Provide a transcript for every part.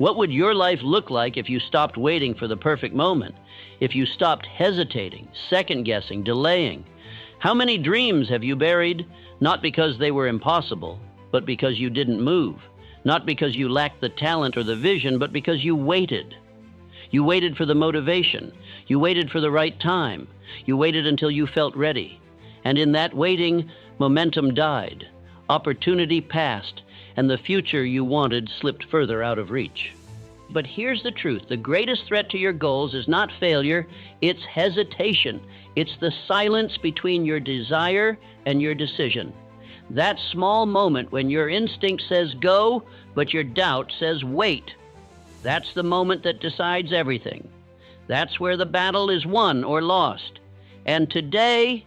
What would your life look like if you stopped waiting for the perfect moment? If you stopped hesitating, second-guessing, delaying? How many dreams have you buried, not because they were impossible, but because you didn't move? Not because you lacked the talent or the vision, but because you waited. You waited for the motivation. You waited for the right time. You waited until you felt ready. And in that waiting, momentum died. Opportunity passed, and the future you wanted slipped further out of reach. But here's the truth. The greatest threat to your goals is not failure, it's hesitation. It's the silence between your desire and your decision. That small moment when your instinct says go, but your doubt says wait. That's the moment that decides everything. That's where the battle is won or lost. And today,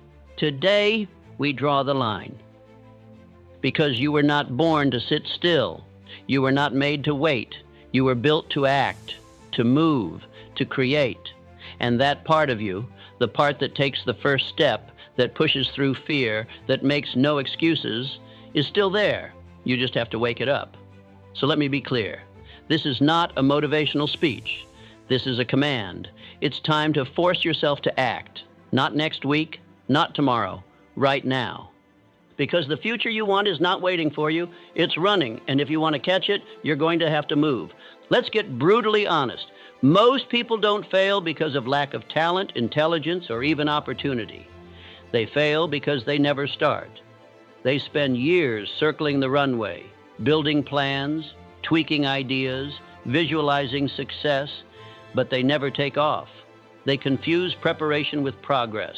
we draw the line. Because you were not born to sit still. You were not made to wait. You were built to act, to move, to create. And that part of you, the part that takes the first step, that pushes through fear, that makes no excuses, is still there. You just have to wake it up. So let me be clear. This is not a motivational speech. This is a command. It's time to force yourself to act. Not next week, not tomorrow, right now. Because the future you want is not waiting for you, it's running, and if you want to catch it, you're going to have to move. Let's get brutally honest. Most people don't fail because of lack of talent, intelligence, or even opportunity. They fail because they never start. They spend years circling the runway, building plans, tweaking ideas, visualizing success, but they never take off. They confuse preparation with progress.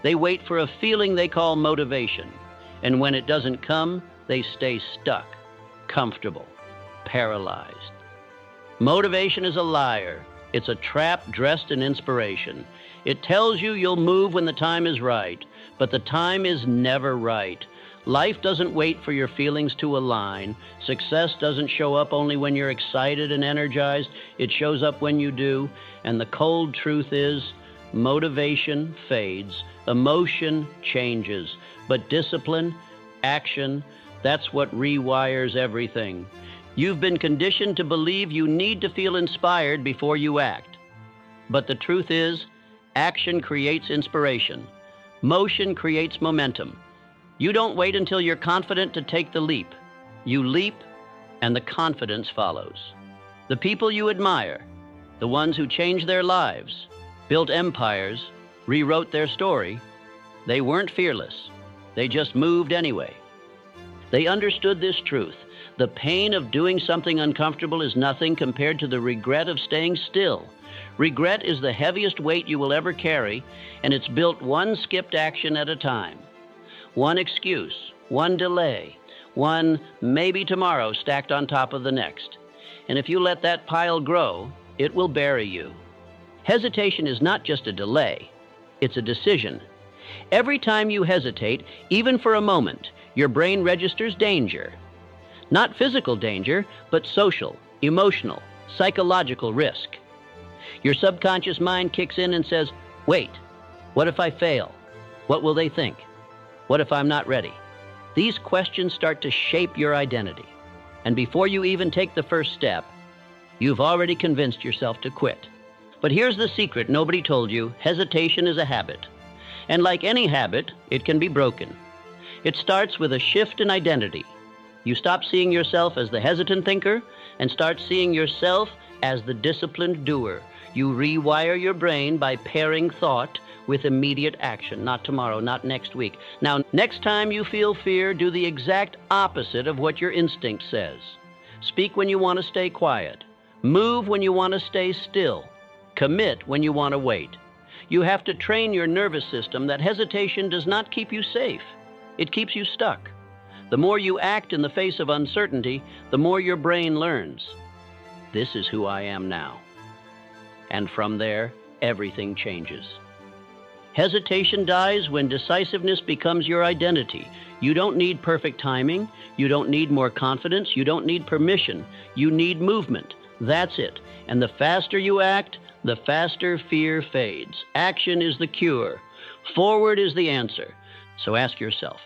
They wait for a feeling they call motivation. And when it doesn't come, they stay stuck, comfortable, paralyzed. Motivation is a liar. It's a trap dressed in inspiration. It tells you you'll move when the time is right, but the time is never right. Life doesn't wait for your feelings to align. Success doesn't show up only when you're excited and energized. It shows up when you do. And the cold truth is, motivation fades, emotion changes, but discipline, action, that's what rewires everything. You've been conditioned to believe you need to feel inspired before you act. But the truth is, action creates inspiration. Motion creates momentum. You don't wait until you're confident to take the leap. You leap, and the confidence follows. The people you admire, the ones who changed their lives, built empires, rewrote their story, they weren't fearless. They just moved anyway. They understood this truth. The pain of doing something uncomfortable is nothing compared to the regret of staying still. Regret is the heaviest weight you will ever carry, and it's built one skipped action at a time. One excuse, one delay, one maybe tomorrow stacked on top of the next. And if you let that pile grow, it will bury you. Hesitation is not just a delay, it's a decision. Every time you hesitate, even for a moment, your brain registers danger. Not physical danger, but social, emotional, psychological risk. Your subconscious mind kicks in and says, wait, what if I fail? What will they think? What if I'm not ready? These questions start to shape your identity. And before you even take the first step, you've already convinced yourself to quit. But here's the secret nobody told you. Hesitation is a habit. And like any habit, it can be broken. It starts with a shift in identity. You stop seeing yourself as the hesitant thinker and start seeing yourself as the disciplined doer. You rewire your brain by pairing thought with immediate action. Not tomorrow, not next week. Now, next time you feel fear, do the exact opposite of what your instinct says. Speak when you want to stay quiet. Move when you want to stay still. Commit when you want to wait. You have to train your nervous system that hesitation does not keep you safe. It keeps you stuck. The more you act in the face of uncertainty, the more your brain learns. This is who I am now. And from there, everything changes. Hesitation dies when decisiveness becomes your identity. You don't need perfect timing. You don't need more confidence. You don't need permission. You need movement. That's it. And the faster you act, the faster fear fades. Action is the cure. Forward is the answer. So ask yourself,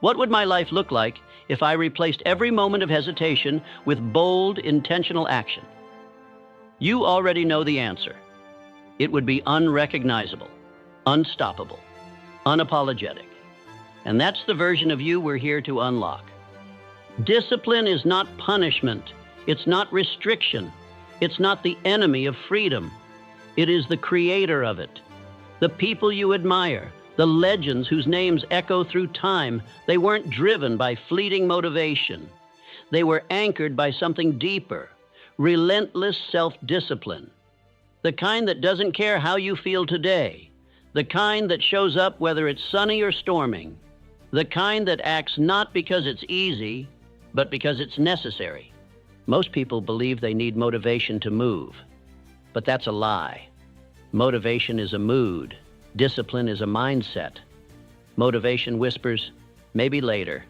what would my life look like if I replaced every moment of hesitation with bold, intentional action? You already know the answer. It would be unrecognizable, unstoppable, unapologetic. And that's the version of you we're here to unlock. Discipline is not punishment. It's not restriction. It's not the enemy of freedom. It is the creator of it. The people you admire, the legends whose names echo through time, they weren't driven by fleeting motivation. They were anchored by something deeper, relentless self-discipline. The kind that doesn't care how you feel today. The kind that shows up whether it's sunny or storming. The kind that acts not because it's easy, but because it's necessary. Most people believe they need motivation to move, but that's a lie. Motivation is a mood. Discipline is a mindset. Motivation whispers, maybe later.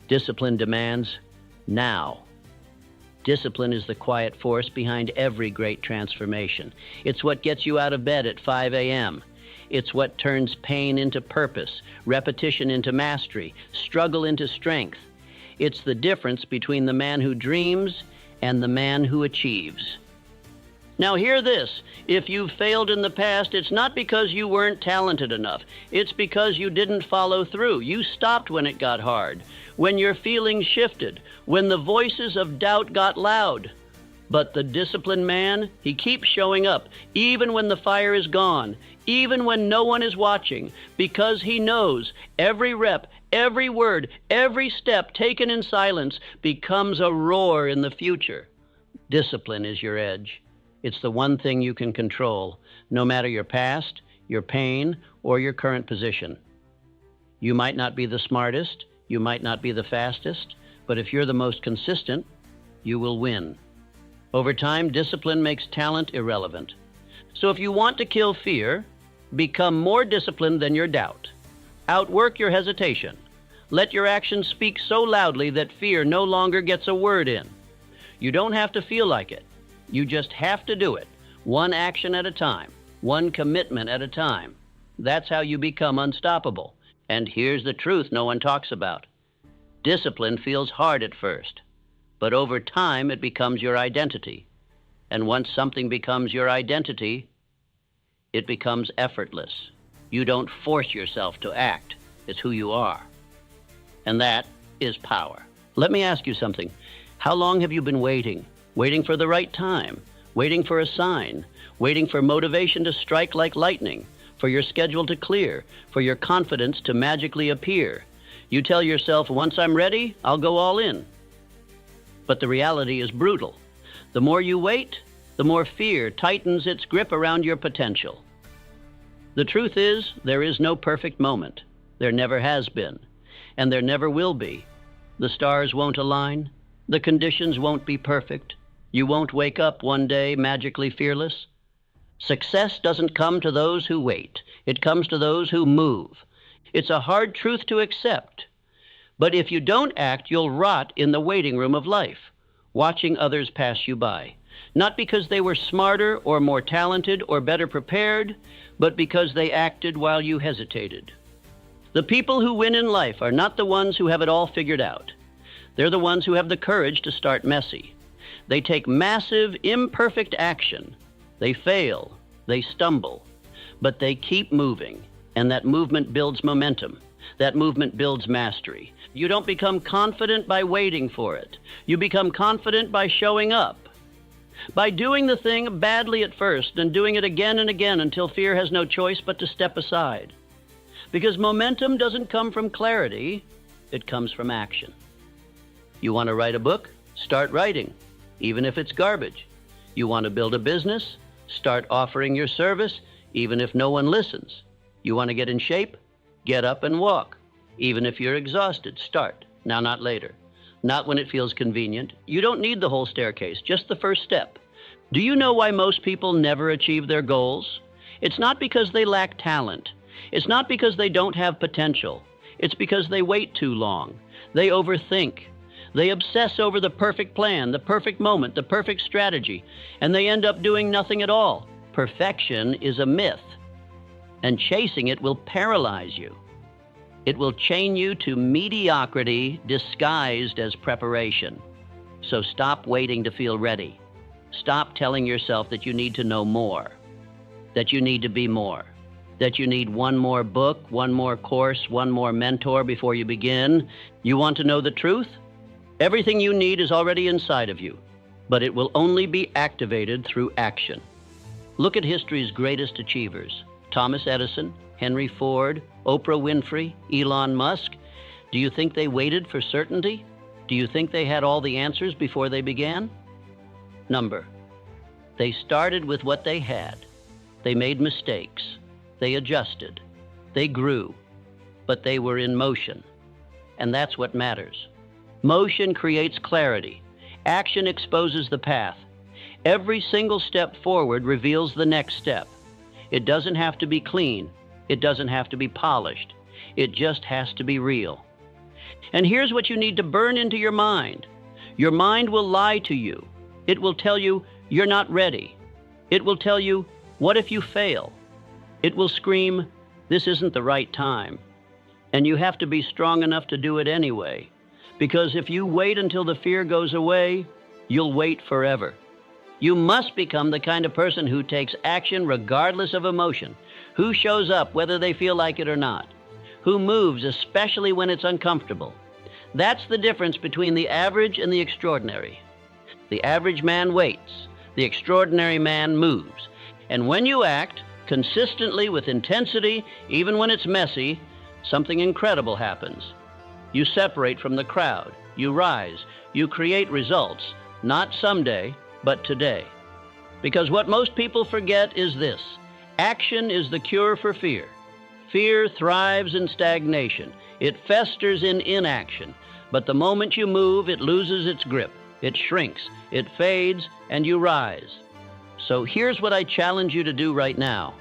Discipline demands, now. Discipline is the quiet force behind every great transformation. It's what gets you out of bed at 5 a.m. It's what turns pain into purpose, repetition into mastery, struggle into strength. It's the difference between the man who dreams and the man who achieves. Now hear this, if you've failed in the past, it's not because you weren't talented enough. It's because you didn't follow through. You stopped when it got hard, when your feelings shifted, when the voices of doubt got loud. But the disciplined man, he keeps showing up, even when the fire is gone, even when no one is watching, because he knows every rep, every word, every step taken in silence becomes a roar in the future. Discipline is your edge. It's the one thing you can control, no matter your past, your pain, or your current position. You might not be the smartest, you might not be the fastest, but if you're the most consistent, you will win. Over time, discipline makes talent irrelevant. So if you want to kill fear, become more disciplined than your doubt. Outwork your hesitation. Let your actions speak so loudly that fear no longer gets a word in. You don't have to feel like it. You just have to do it, one action at a time, one commitment at a time. That's how you become unstoppable. And here's the truth no one talks about. Discipline feels hard at first, but over time it becomes your identity. And once something becomes your identity, it becomes effortless. You don't force yourself to act. It's who you are. And that is power. Let me ask you something. How long have you been waiting? Waiting for the right time, waiting for a sign, waiting for motivation to strike like lightning, for your schedule to clear, for your confidence to magically appear. You tell yourself, once I'm ready, I'll go all in. But the reality is brutal. The more you wait, the more fear tightens its grip around your potential. The truth is, there is no perfect moment. There never has been, and there never will be. The stars won't align. The conditions won't be perfect. You won't wake up one day magically fearless. Success doesn't come to those who wait. It comes to those who move. It's a hard truth to accept. But if you don't act, you'll rot in the waiting room of life, watching others pass you by. Not because they were smarter or more talented or better prepared, but because they acted while you hesitated. The people who win in life are not the ones who have it all figured out. They're the ones who have the courage to start messy. They take massive, imperfect action. They fail, they stumble, but they keep moving, and that movement builds momentum. That movement builds mastery. You don't become confident by waiting for it. You become confident by showing up, by doing the thing badly at first and doing it again and again until fear has no choice but to step aside. Because momentum doesn't come from clarity, it comes from action. You want to write a book? Start writing, even if it's garbage. You want to build a business? Start offering your service, even if no one listens. You want to get in shape? Get up and walk. Even if you're exhausted, start. Now, not later. Not when it feels convenient. You don't need the whole staircase, just the first step. Do you know why most people never achieve their goals? It's not because they lack talent. It's not because they don't have potential. It's because they wait too long. They overthink. They obsess over the perfect plan, the perfect moment, the perfect strategy, and they end up doing nothing at all. Perfection is a myth, and chasing it will paralyze you. It will chain you to mediocrity disguised as preparation. So stop waiting to feel ready. Stop telling yourself that you need to know more, that you need to be more, that you need one more book, one more course, one more mentor before you begin. You want to know the truth? Everything you need is already inside of you, but it will only be activated through action. Look at history's greatest achievers: Thomas Edison, Henry Ford, Oprah Winfrey, Elon Musk. Do you think they waited for certainty? Do you think they had all the answers before they began? They started with what they had. They made mistakes. They adjusted. They grew. But they were in motion. And that's what matters. Motion creates clarity. Action exposes the path. Every single step forward reveals the next step. It doesn't have to be clean. It doesn't have to be polished. It just has to be real. And here's what you need to burn into your mind. Your mind will lie to you. It will tell you you're not ready. It will tell you, what if you fail? It will scream, this isn't the right time. And you have to be strong enough to do it anyway. Because if you wait until the fear goes away, you'll wait forever. You must become the kind of person who takes action regardless of emotion, who shows up whether they feel like it or not, who moves especially when it's uncomfortable. That's the difference between the average and the extraordinary. The average man waits. The extraordinary man moves. And when you act consistently with intensity, even when it's messy, something incredible happens. You separate from the crowd. You rise. You create results, not someday, but today. Because what most people forget is this: action is the cure for fear. Fear thrives in stagnation. It festers in inaction. But the moment you move, it loses its grip. It shrinks. It fades, and you rise. So here's what I challenge you to do right now.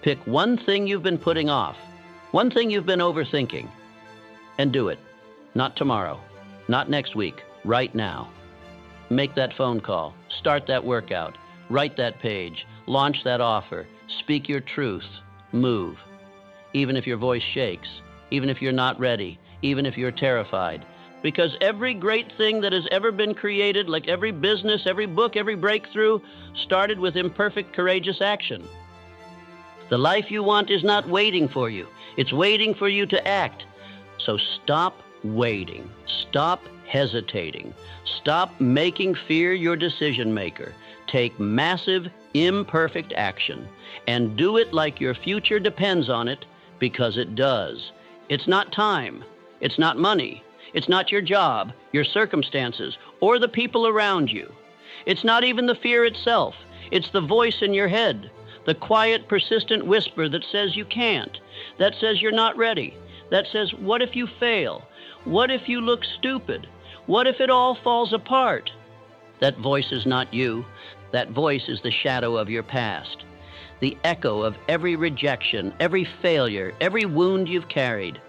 Pick one thing you've been putting off, one thing you've been overthinking, and do it. Not tomorrow, not next week, right now. Make that phone call, start that workout, write that page, launch that offer, speak your truth, move. Even if your voice shakes, even if you're not ready, even if you're terrified. Because every great thing that has ever been created, like every business, every book, every breakthrough, started with imperfect, courageous action. The life you want is not waiting for you. It's waiting for you to act. So stop waiting. Stop hesitating. Stop making fear your decision maker. Take massive, imperfect action and do it like your future depends on it, because it does. It's not time. It's not money. It's not your job, your circumstances, or the people around you. It's not even the fear itself. It's the voice in your head, the quiet, persistent whisper that says you can't, that says you're not ready, that says, what if you fail? What if you look stupid? What if it all falls apart? That voice is not you. That voice is the shadow of your past, the echo of every rejection, every failure, every wound you've carried.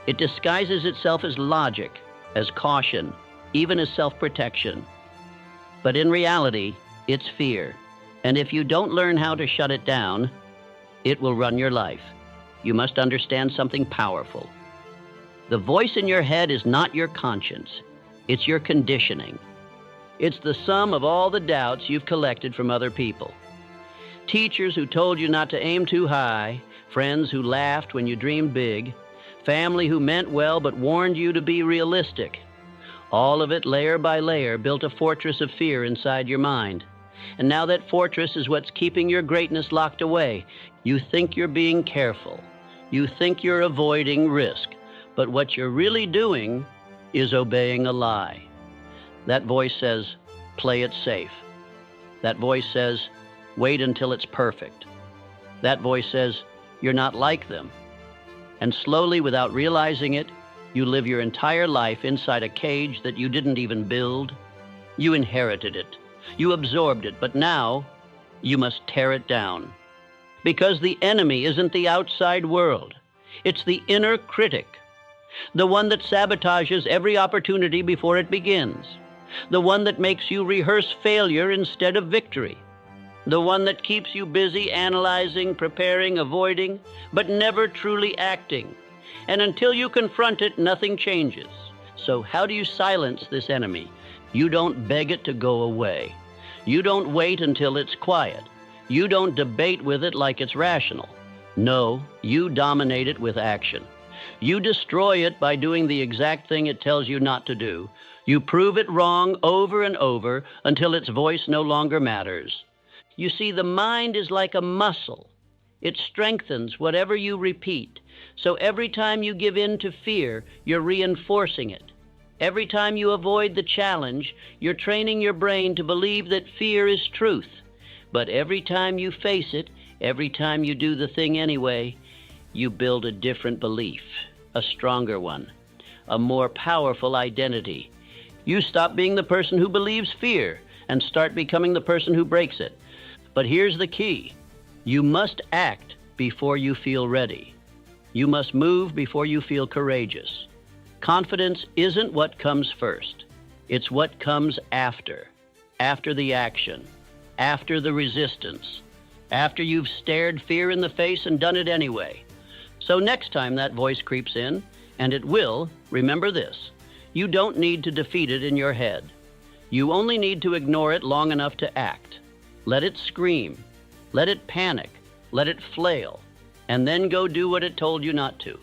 It disguises itself as logic, as caution, even as self-protection. But in reality, it's fear. And if you don't learn how to shut it down, it will run your life. You must understand something powerful. The voice in your head is not your conscience. It's your conditioning. It's the sum of all the doubts you've collected from other people. Teachers who told you not to aim too high, friends who laughed when you dreamed big, family who meant well but warned you to be realistic. All of it, layer by layer, built a fortress of fear inside your mind. And now that fortress is what's keeping your greatness locked away. You think you're being careful. You think you're avoiding risk. But what you're really doing is obeying a lie. That voice says, play it safe. That voice says, wait until it's perfect. That voice says, you're not like them. And slowly, without realizing it, you live your entire life inside a cage that you didn't even build. You inherited it. You absorbed it, but now you must tear it down. Because the enemy isn't the outside world. It's the inner critic, the one that sabotages every opportunity before it begins, the one that makes you rehearse failure instead of victory, the one that keeps you busy analyzing, preparing, avoiding, but never truly acting. And until you confront it, nothing changes. So how do you silence this enemy? You don't beg it to go away. You don't wait until it's quiet. You don't debate with it like it's rational. No, you dominate it with action. You destroy it by doing the exact thing it tells you not to do. You prove it wrong over and over until its voice no longer matters. You see, the mind is like a muscle. It strengthens whatever you repeat. So every time you give in to fear, you're reinforcing it. Every time you avoid the challenge, you're training your brain to believe that fear is truth. But every time you face it, every time you do the thing anyway, you build a different belief, a stronger one, a more powerful identity. You stop being the person who believes fear and start becoming the person who breaks it. But here's the key. You must act before you feel ready. You must move before you feel courageous. Confidence isn't what comes first. It's what comes after the action, after the resistance, after you've stared fear in the face and done it anyway. So next time that voice creeps in, and it will, remember this: you don't need to defeat it in your head. You only need to ignore it long enough to act. Let it scream, let it panic, let it flail, and then go do what it told you not to.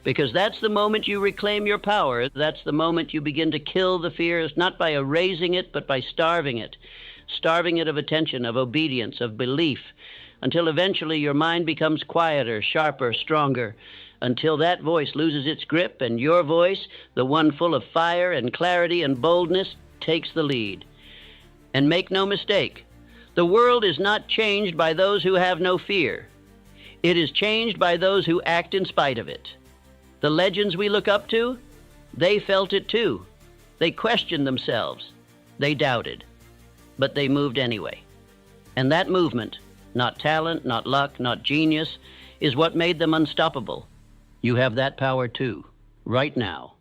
Because that's the moment you reclaim your power. That's the moment you begin to kill the fears, not by erasing it, but by starving it of attention, of obedience, of belief, until eventually your mind becomes quieter, sharper, stronger, until that voice loses its grip and your voice, the one full of fire and clarity and boldness, takes the lead. And make no mistake, the world is not changed by those who have no fear. It is changed by those who act in spite of it. The legends we look up to, they felt it too. They questioned themselves. They doubted. But they moved anyway. And that movement, not talent, not luck, not genius, is what made them unstoppable. You have that power too, right now.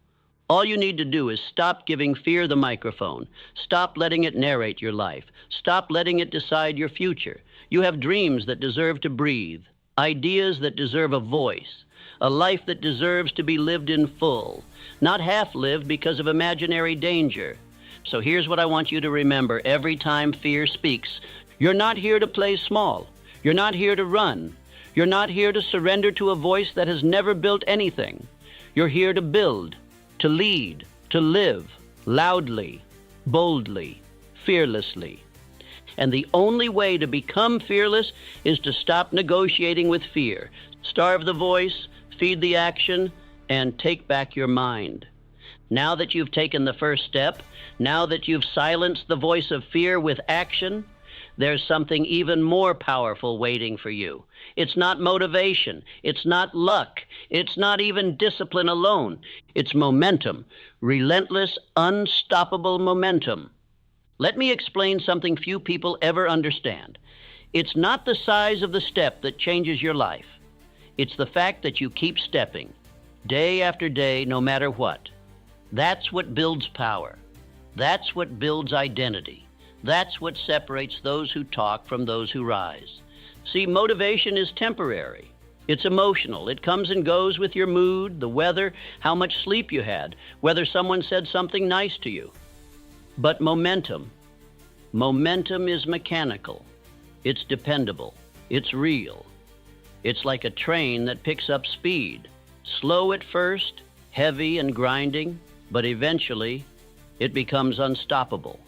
All you need to do is stop giving fear the microphone. Stop letting it narrate your life. Stop letting it decide your future. You have dreams that deserve to breathe, ideas that deserve a voice, a life that deserves to be lived in full, not half-lived because of imaginary danger. So here's what I want you to remember every time fear speaks. You're not here to play small. You're not here to run. You're not here to surrender to a voice that has never built anything. You're here to build, to lead, to live, loudly, boldly, fearlessly. And the only way to become fearless is to stop negotiating with fear. Starve the voice, feed the action, and take back your mind. Now that you've taken the first step, now that you've silenced the voice of fear with action, there's something even more powerful waiting for you. It's not motivation. It's not luck. It's not even discipline alone. It's momentum, relentless, unstoppable momentum. Let me explain something few people ever understand. It's not the size of the step that changes your life. It's the fact that you keep stepping, day after day, no matter what. That's what builds power. That's what builds identity. That's what separates those who talk from those who rise. See, motivation is temporary. It's emotional. It comes and goes with your mood, the weather, how much sleep you had, whether someone said something nice to you. But momentum is mechanical. It's dependable. It's real. It's like a train that picks up speed. Slow at first, heavy and grinding, but eventually it becomes unstoppable.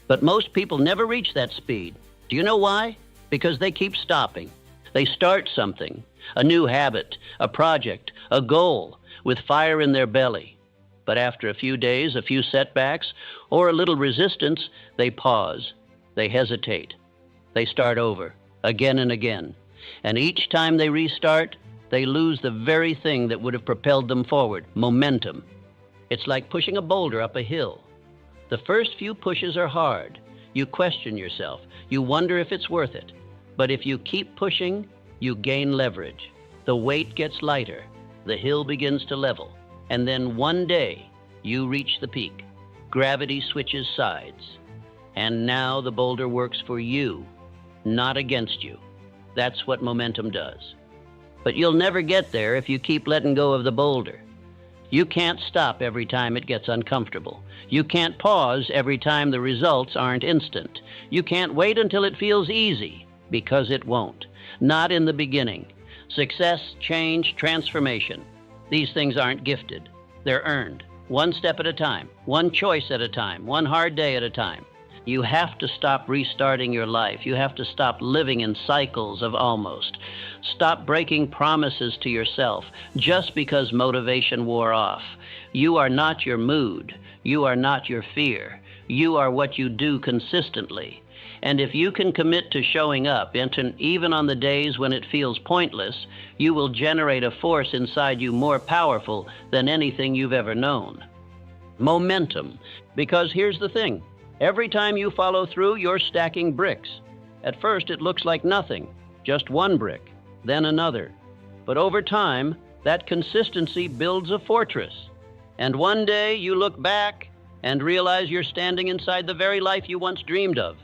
But most people never reach that speed. Do you know why? Because they keep stopping. They start something, a new habit, a project, a goal, with fire in their belly. But after a few days, a few setbacks, or a little resistance, they pause, they hesitate, they start over, again and again. And each time they restart, they lose the very thing that would have propelled them forward, momentum. It's like pushing a boulder up a hill. The first few pushes are hard. You question yourself. You wonder if it's worth it. But if you keep pushing, you gain leverage. The weight gets lighter. The hill begins to level. And then one day, you reach the peak. Gravity switches sides. And now the boulder works for you, not against you. That's what momentum does. But you'll never get there if you keep letting go of the boulder. You can't stop every time it gets uncomfortable. You can't pause every time the results aren't instant. You can't wait until it feels easy, because it won't. Not in the beginning. Success, change, transformation. These things aren't gifted. They're earned. One step at a time, one choice at a time, one hard day at a time. You have to stop restarting your life. You have to stop living in cycles of almost. Stop breaking promises to yourself just because motivation wore off. You are not your mood. You are not your fear. You are what you do consistently. And if you can commit to showing up, even on the days when it feels pointless, you will generate a force inside you more powerful than anything you've ever known. Momentum. Because here's the thing. Every time you follow through, you're stacking bricks. At first, it looks like nothing, just one brick, then another. But over time, that consistency builds a fortress. And one day, you look back and realize you're standing inside the very life you once dreamed of.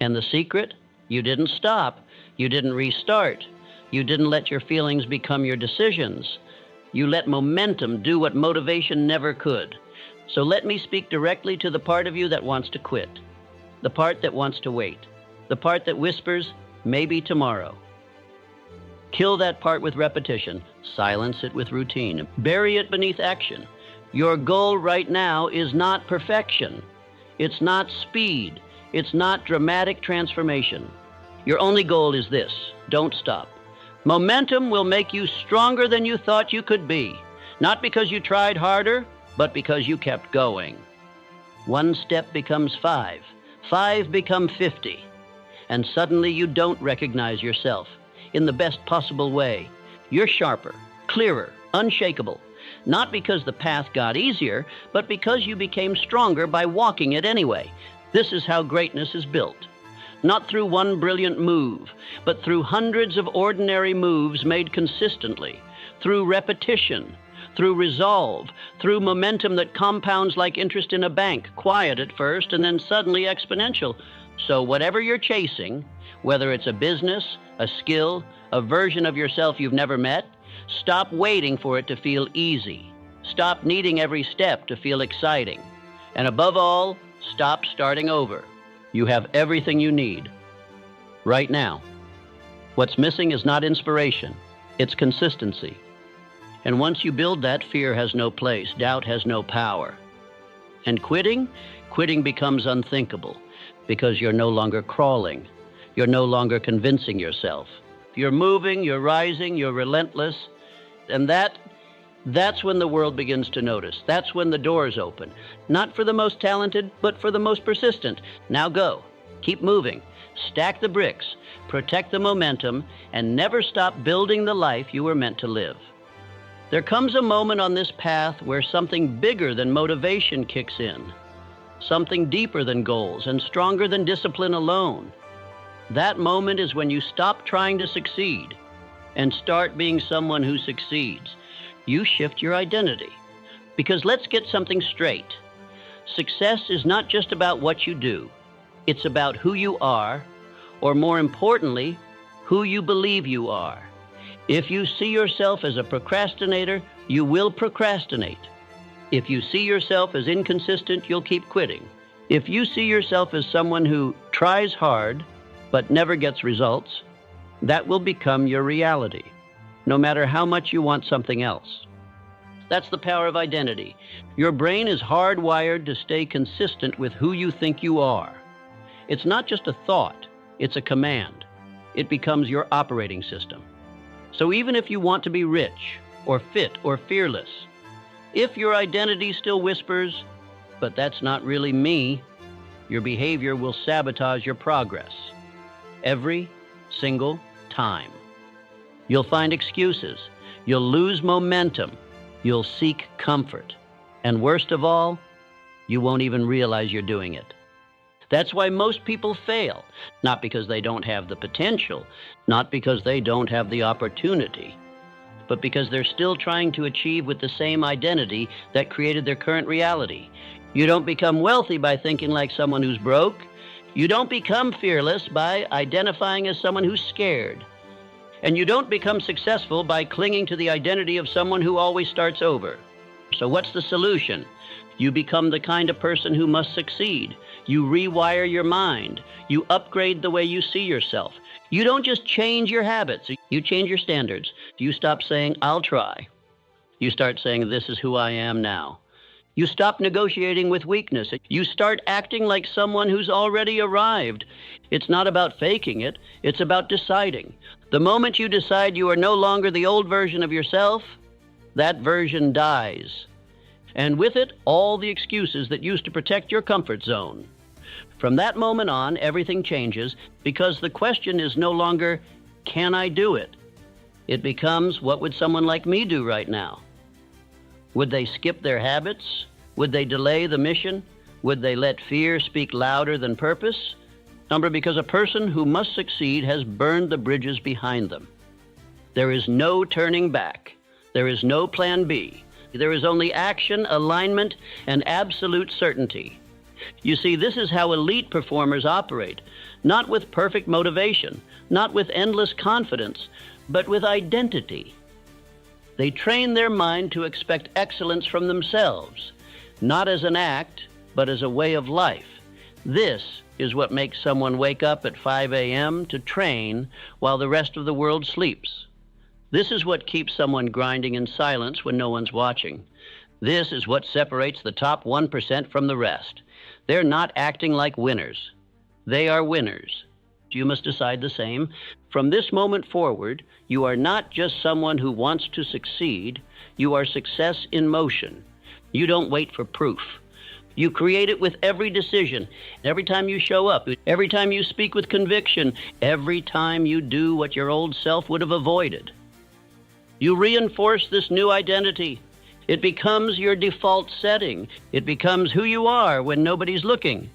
And the secret? You didn't stop. You didn't restart. You didn't let your feelings become your decisions. You let momentum do what motivation never could. So let me speak directly to the part of you that wants to quit, the part that wants to wait, the part that whispers, maybe tomorrow. Kill that part with repetition. Silence it with routine. Bury it beneath action. Your goal right now is not perfection. It's not speed. It's not dramatic transformation. Your only goal is this: don't stop. Momentum will make you stronger than you thought you could be, not because you tried harder, but because you kept going. One step becomes 5. 5 become 50. And suddenly you don't recognize yourself in the best possible way. You're sharper, clearer, unshakable. Not because the path got easier, but because you became stronger by walking it anyway. This is how greatness is built. Not through one brilliant move, but through hundreds of ordinary moves made consistently, through repetition, through resolve, through momentum that compounds like interest in a bank, quiet at first and then suddenly exponential. So whatever you're chasing, whether it's a business, a skill, a version of yourself you've never met, stop waiting for it to feel easy. Stop needing every step to feel exciting. And above all, stop starting over. You have everything you need right now. What's missing is not inspiration, it's consistency. And once you build that, fear has no place, doubt has no power. And quitting becomes unthinkable because you're no longer crawling. You're no longer convincing yourself. You're moving, you're rising, you're relentless. And that's when the world begins to notice. That's when the doors open. Not for the most talented, but for the most persistent. Now go. Keep moving. Stack the bricks. Protect the momentum. And never stop building the life you were meant to live. There comes a moment on this path where something bigger than motivation kicks in. Something deeper than goals and stronger than discipline alone. That moment is when you stop trying to succeed and start being someone who succeeds. You shift your identity. Because let's get something straight. Success is not just about what you do. It's about who you are, or more importantly, who you believe you are. If you see yourself as a procrastinator, you will procrastinate. If you see yourself as inconsistent, you'll keep quitting. If you see yourself as someone who tries hard but never gets results, that will become your reality, no matter how much you want something else. That's the power of identity. Your brain is hardwired to stay consistent with who you think you are. It's not just a thought, it's a command. It becomes your operating system. So even if you want to be rich, or fit, or fearless, if your identity still whispers, but that's not really me, your behavior will sabotage your progress. Every single time. You'll find excuses. You'll lose momentum. You'll seek comfort. And worst of all, you won't even realize you're doing it. That's why most people fail, not because they don't have the potential, not because they don't have the opportunity, but because they're still trying to achieve with the same identity that created their current reality. You don't become wealthy by thinking like someone who's broke. You don't become fearless by identifying as someone who's scared. And you don't become successful by clinging to the identity of someone who always starts over. So what's the solution? You become the kind of person who must succeed. You rewire your mind. You upgrade the way you see yourself. You don't just change your habits. You change your standards. You stop saying, I'll try. You start saying, this is who I am now. You stop negotiating with weakness. You start acting like someone who's already arrived. It's not about faking it. It's about deciding. The moment you decide you are no longer the old version of yourself, that version dies. And with it, all the excuses that used to protect your comfort zone. From that moment on, everything changes because the question is no longer, can I do it? It becomes, what would someone like me do right now? Would they skip their habits? Would they delay the mission? Would they let fear speak louder than purpose? Number, because a person who must succeed has burned the bridges behind them. There is no turning back. There is no plan B. There is only action, alignment, and absolute certainty. You see, this is how elite performers operate, not with perfect motivation, not with endless confidence, but with identity. They train their mind to expect excellence from themselves, not as an act, but as a way of life. This is what makes someone wake up at 5 a.m. to train while the rest of the world sleeps. This is what keeps someone grinding in silence when no one's watching. This is what separates the top 1% from the rest. They're not acting like winners. They are winners. You must decide the same. From this moment forward, you are not just someone who wants to succeed. You are success in motion. You don't wait for proof. You create it with every decision, every time you show up, every time you speak with conviction, every time you do what your old self would have avoided. You reinforce this new identity. It becomes your default setting. It becomes who you are when nobody's looking.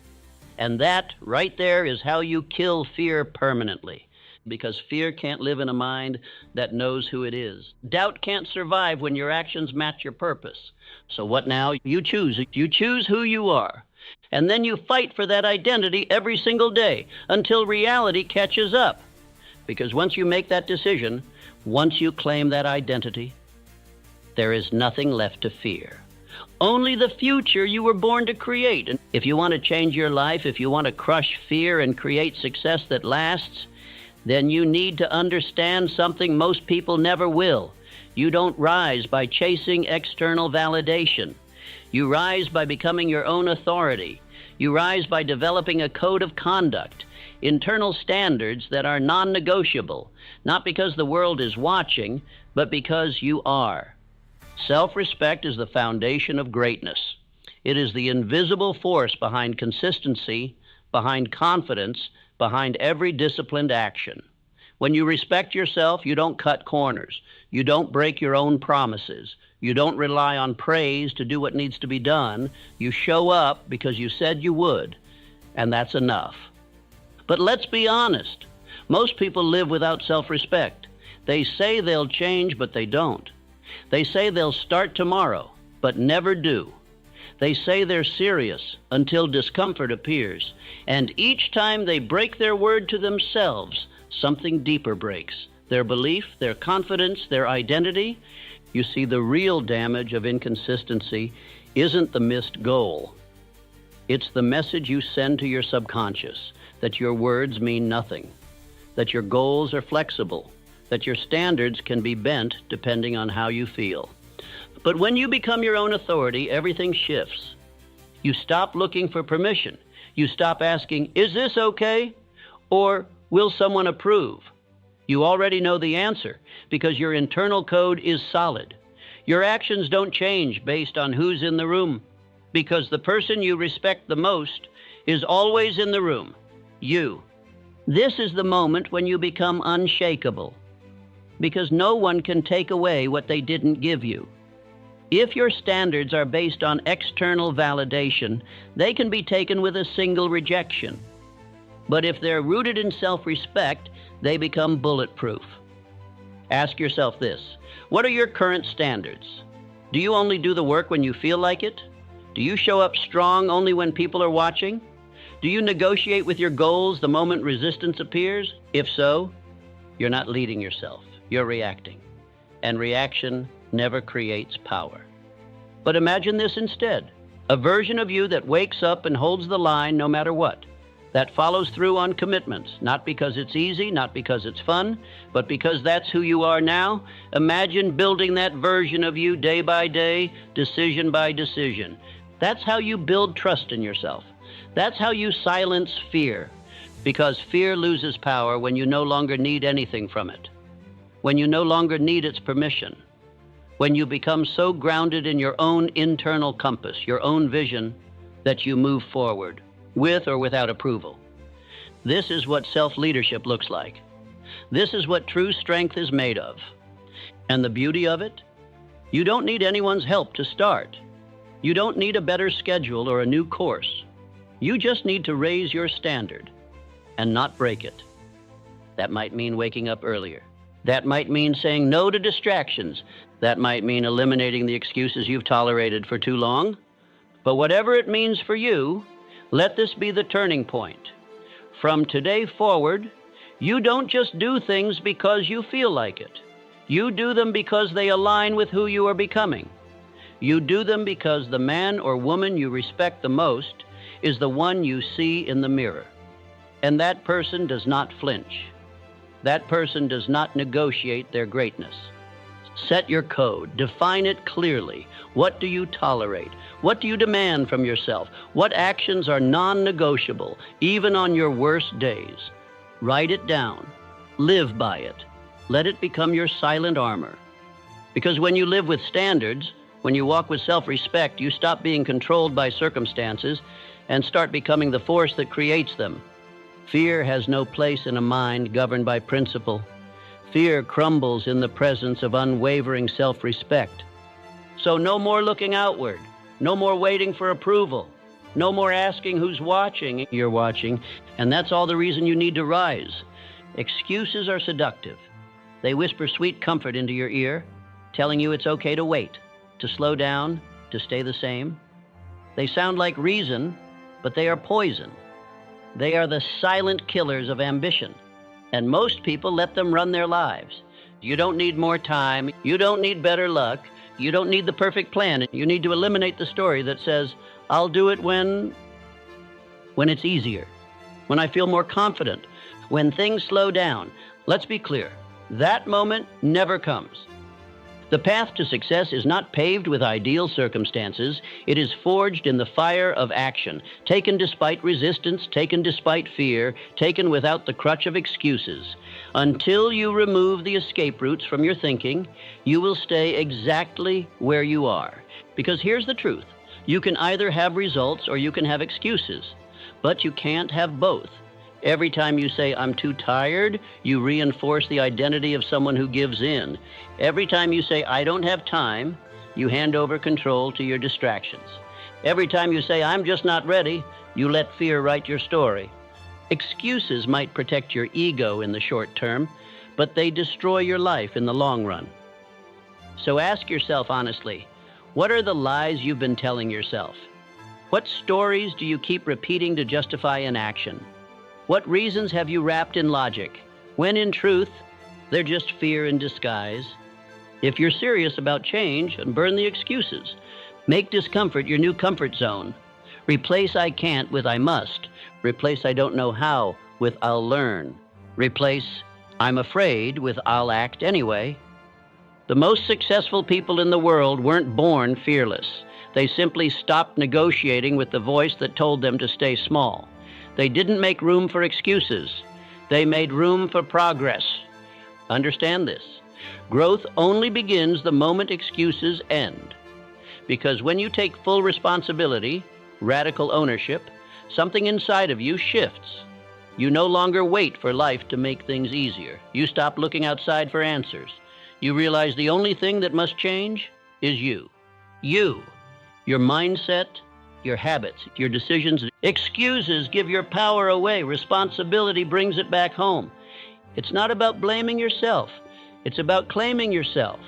And that right there is how you kill fear permanently, because fear can't live in a mind that knows who it is. Doubt can't survive when your actions match your purpose. So what now? You choose. You choose who you are. And then you fight for that identity every single day until reality catches up. Because once you make that decision, once you claim that identity, there is nothing left to fear. Only the future you were born to create. And if you want to change your life, if you want to crush fear and create success that lasts, then you need to understand something most people never will. You don't rise by chasing external validation. You rise by becoming your own authority. You rise by developing a code of conduct, internal standards that are non-negotiable, not because the world is watching, but because you are. Self-respect is the foundation of greatness. It is the invisible force behind consistency, behind confidence, behind every disciplined action. When you respect yourself, you don't cut corners. You don't break your own promises. You don't rely on praise to do what needs to be done. You show up because you said you would, and that's enough. But let's be honest. Most people live without self-respect. They say they'll change, but they don't. They say they'll start tomorrow, but never do. They say they're serious until discomfort appears, and each time they break their word to themselves, something deeper breaks. Their belief, their confidence, their identity. You see, the real damage of inconsistency isn't the missed goal. It's the message you send to your subconscious that your words mean nothing, that your goals are flexible, that your standards can be bent depending on how you feel. But when you become your own authority, everything shifts. You stop looking for permission. You stop asking, is this okay? Or will someone approve? You already know the answer because your internal code is solid. Your actions don't change based on who's in the room, because the person you respect the most is always in the room, you. This is the moment when you become unshakable, because no one can take away what they didn't give you. If your standards are based on external validation, they can be taken with a single rejection. But if they're rooted in self-respect, they become bulletproof. Ask yourself this: what are your current standards? Do you only do the work when you feel like it? Do you show up strong only when people are watching? Do you negotiate with your goals the moment resistance appears? If so, you're not leading yourself, you're reacting. And reaction never creates power. But imagine this instead. A version of you that wakes up and holds the line no matter what. That follows through on commitments, not because it's easy, not because it's fun, but because that's who you are now. Imagine building that version of you day by day, decision by decision. That's how you build trust in yourself. That's how you silence fear, because fear loses power when you no longer need anything from it, when you no longer need its permission, when you become so grounded in your own internal compass, your own vision, that you move forward, with or without approval. This is what self-leadership looks like. This is what true strength is made of. And the beauty of it? You don't need anyone's help to start. You don't need a better schedule or a new course. You just need to raise your standard and not break it. That might mean waking up earlier. That might mean saying no to distractions. That might mean eliminating the excuses you've tolerated for too long. But whatever it means for you, let this be the turning point. From today forward, you don't just do things because you feel like it. You do them because they align with who you are becoming. You do them because the man or woman you respect the most is the one you see in the mirror. And that person does not flinch. That person does not negotiate their greatness. Set your code. Define it clearly. What do you tolerate? What do you demand from yourself? What actions are non-negotiable, even on your worst days? Write it down. Live by it. Let it become your silent armor. Because when you live with standards, when you walk with self-respect, you stop being controlled by circumstances and start becoming the force that creates them. Fear has no place in a mind governed by principle. Fear crumbles in the presence of unwavering self-respect. So no more looking outward. No more waiting for approval. No more asking who's watching. You're watching, and that's all the reason you need to rise. Excuses are seductive. They whisper sweet comfort into your ear, telling you it's okay to wait, to slow down, to stay the same. They sound like reason, but they are poison. They are the silent killers of ambition, and most people let them run their lives. You don't need more time. You don't need better luck. You don't need the perfect plan. You need to eliminate the story that says, I'll do it when it's easier, when I feel more confident, when things slow down. Let's be clear. That moment never comes. The path to success is not paved with ideal circumstances. It is forged in the fire of action, taken despite resistance, taken despite fear, taken without the crutch of excuses. Until you remove the escape routes from your thinking, you will stay exactly where you are. Because here's the truth. You can either have results or you can have excuses, but you can't have both. Every time you say, I'm too tired, you reinforce the identity of someone who gives in. Every time you say, I don't have time, you hand over control to your distractions. Every time you say, I'm just not ready, you let fear write your story. Excuses might protect your ego in the short term, but they destroy your life in the long run. So ask yourself honestly, what are the lies you've been telling yourself? What stories do you keep repeating to justify inaction? What reasons have you wrapped in logic, when in truth, they're just fear in disguise? If you're serious about change, burn the excuses. Make discomfort your new comfort zone. Replace I can't with I must. Replace I don't know how with I'll learn. Replace I'm afraid with I'll act anyway. The most successful people in the world weren't born fearless. They simply stopped negotiating with the voice that told them to stay small. They didn't make room for excuses. They made room for progress. Understand this. Growth only begins the moment excuses end. Because when you take full responsibility, radical ownership, something inside of you shifts. You no longer wait for life to make things easier. You stop looking outside for answers. You realize the only thing that must change is you. You. Your mindset, your habits, your decisions. Excuses give your power away. Responsibility brings it back home. It's not about blaming yourself. It's about claiming yourself,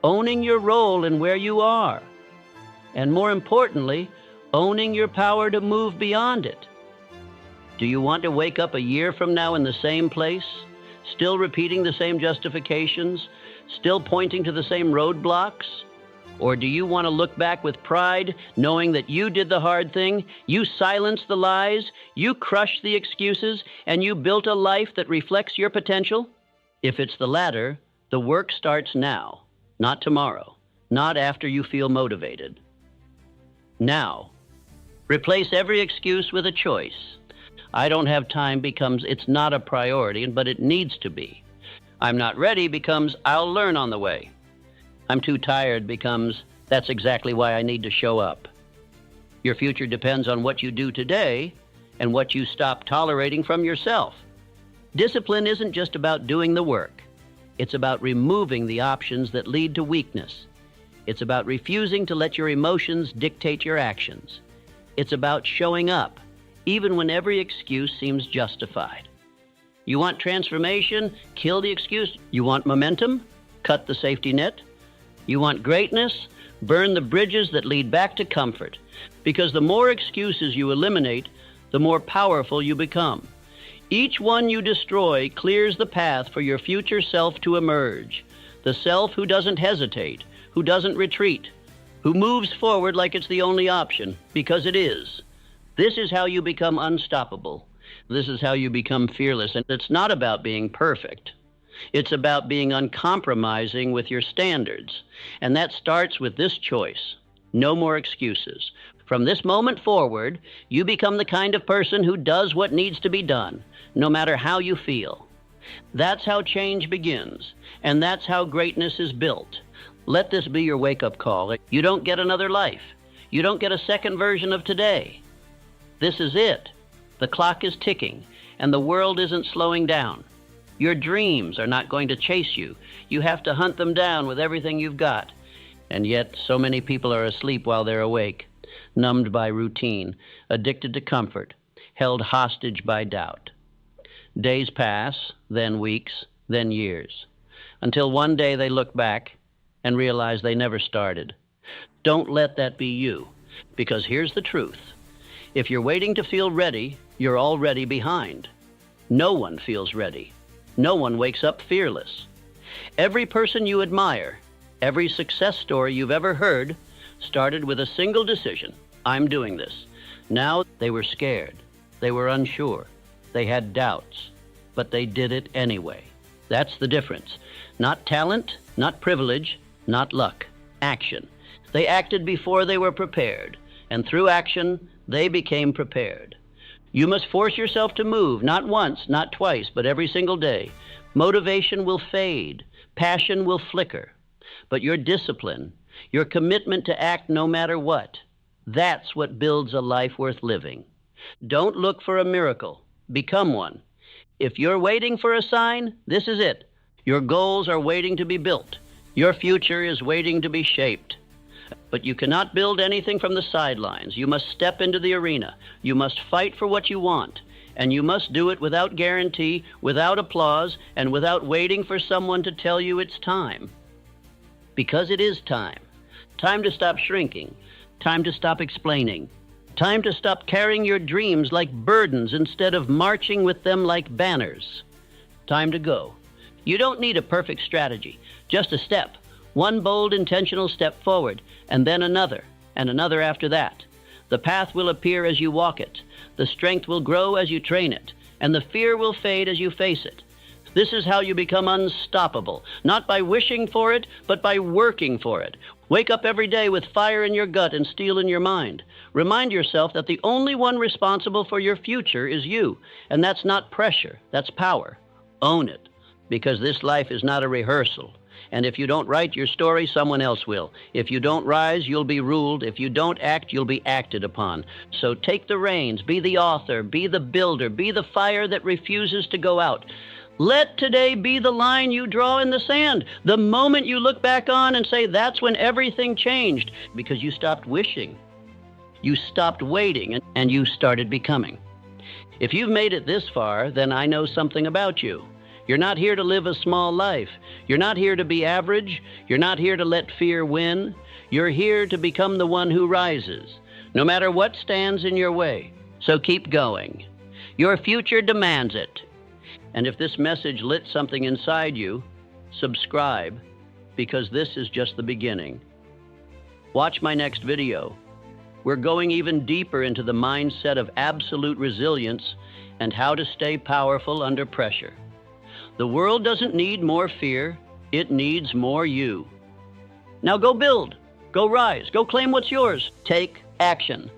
owning your role in where you are, and more importantly, owning your power to move beyond it. Do you want to wake up a year from now in the same place, still repeating the same justifications, still pointing to the same roadblocks? Or do you want to look back with pride, knowing that you did the hard thing, you silenced the lies, you crushed the excuses, and you built a life that reflects your potential? If it's the latter, the work starts now, not tomorrow, not after you feel motivated. Now, replace every excuse with a choice. I don't have time becomes it's not a priority, but it needs to be. I'm not ready becomes I'll learn on the way. I'm too tired becomes that's exactly why I need to show up. Your future depends on what you do today and what you stop tolerating from yourself. Discipline isn't just about doing the work. It's about removing the options that lead to weakness. It's about refusing to let your emotions dictate your actions. It's about showing up, even when every excuse seems justified. You want transformation? Kill the excuse. You want momentum? Cut the safety net. You want greatness? Burn the bridges that lead back to comfort. Because the more excuses you eliminate, the more powerful you become. Each one you destroy clears the path for your future self to emerge. The self who doesn't hesitate, who doesn't retreat, who moves forward like it's the only option, because it is. This is how you become unstoppable. This is how you become fearless. And it's not about being perfect. It's about being uncompromising with your standards. And that starts with this choice. No more excuses. From this moment forward, you become the kind of person who does what needs to be done, no matter how you feel. That's how change begins, and that's how greatness is built. Let this be your wake-up call. You don't get another life. You don't get a second version of today. This is it. The clock is ticking, and the world isn't slowing down. Your dreams are not going to chase you. You have to hunt them down with everything you've got. And yet, so many people are asleep while they're awake, numbed by routine, addicted to comfort, held hostage by doubt. Days pass, then weeks, then years, until one day they look back and realize they never started. Don't let that be you, because here's the truth. If you're waiting to feel ready, you're already behind. No one feels ready. No one wakes up fearless. Every person you admire, every success story you've ever heard, started with a single decision. I'm doing this. Now they were scared. They were unsure. They had doubts. But they did it anyway. That's the difference. Not talent, not privilege, not luck. Action. They acted before they were prepared. And through action, they became prepared. You must force yourself to move, not once, not twice, but every single day. Motivation will fade. Passion will flicker. But your discipline, your commitment to act no matter what, that's what builds a life worth living. Don't look for a miracle. Become one. If you're waiting for a sign, this is it. Your goals are waiting to be built. Your future is waiting to be shaped. But you cannot build anything from the sidelines. You must step into the arena. You must fight for what you want. And you must do it without guarantee, without applause, and without waiting for someone to tell you it's time. Because it is time. Time to stop shrinking. Time to stop explaining. Time to stop carrying your dreams like burdens instead of marching with them like banners. Time to go. You don't need a perfect strategy, just a step. One bold, intentional step forward, and then another, and another after that. The path will appear as you walk it. The strength will grow as you train it, and the fear will fade as you face it. This is how you become unstoppable, not by wishing for it, but by working for it. Wake up every day with fire in your gut and steel in your mind. Remind yourself that the only one responsible for your future is you, and that's not pressure, that's power. Own it, because this life is not a rehearsal. And if you don't write your story, someone else will. If you don't rise, you'll be ruled. If you don't act, you'll be acted upon. So take the reins, be the author, be the builder, be the fire that refuses to go out. Let today be the line you draw in the sand. The moment you look back on and say, that's when everything changed, because you stopped wishing. You stopped waiting, and you started becoming. If you've made it this far, then I know something about you. You're not here to live a small life. You're not here to be average. You're not here to let fear win. You're here to become the one who rises, no matter what stands in your way. So keep going. Your future demands it. And if this message lit something inside you, subscribe, because this is just the beginning. Watch my next video. We're going even deeper into the mindset of absolute resilience and how to stay powerful under pressure. The world doesn't need more fear, it needs more you. Now go build, go rise, go claim what's yours. Take action.